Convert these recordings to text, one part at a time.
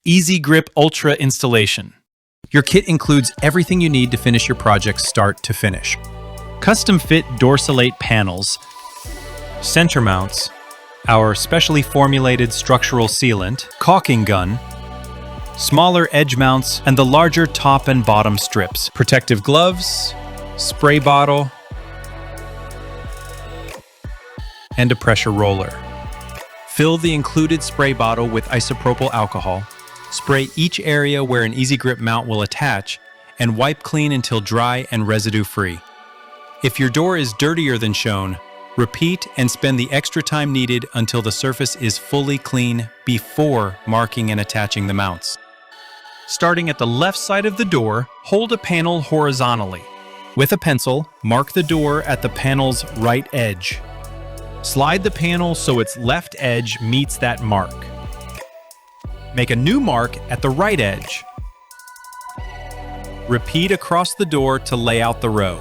Easy Grip Ultra installation. Your kit includes everything you need to finish your project start to finish. Custom fit dorsalate panels, center mounts, our specially formulated structural sealant, caulking gun, smaller edge mounts, and the larger top and bottom strips, protective gloves, spray bottle, and a pressure roller. Fill the included spray bottle with isopropyl alcohol, spray each area where an Easy Grip mount will attach, and wipe clean until dry and residue-free. If your door is dirtier than shown, repeat and spend the extra time needed until the surface is fully clean before marking and attaching the mounts. Starting at the left side of the door, hold a panel horizontally. With a pencil, mark the door at the panel's right edge. Slide the panel so its left edge meets that mark. Make a new mark at the right edge. Repeat across the door to lay out the row.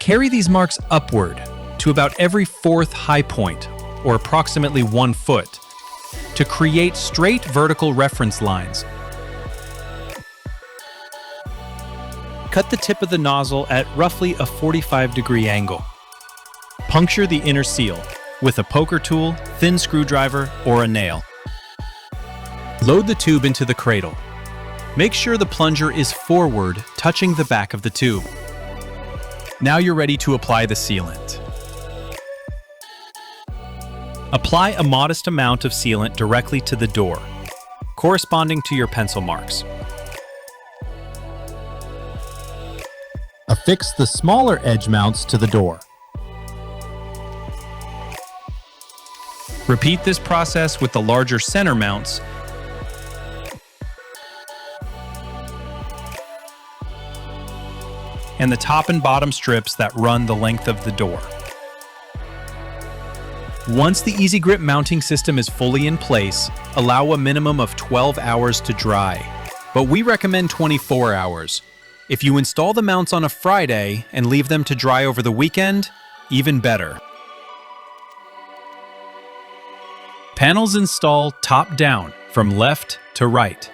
Carry these marks upward to about every fourth high point, or approximately 1 foot, to create straight vertical reference lines. Cut the tip of the nozzle at roughly a 45-degree angle. Puncture the inner seal with a poker tool, thin screwdriver, or a nail. Load the tube into the cradle. Make sure the plunger is forward, touching the back of the tube. Now you're ready to apply the sealant. Apply a modest amount of sealant directly to the door, corresponding to your pencil marks. Affix the smaller edge mounts to the door. Repeat this process with the larger center mounts and the top and bottom strips that run the length of the door. Once the Easy Grip mounting system is fully in place, allow a minimum of 12 hours to dry, but we recommend 24 hours. If you install the mounts on a Friday and leave them to dry over the weekend, even better. Panels install top down, from left to right.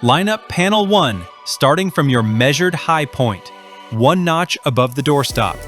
Line up panel 1, starting from your measured high point, 1 notch above the doorstop.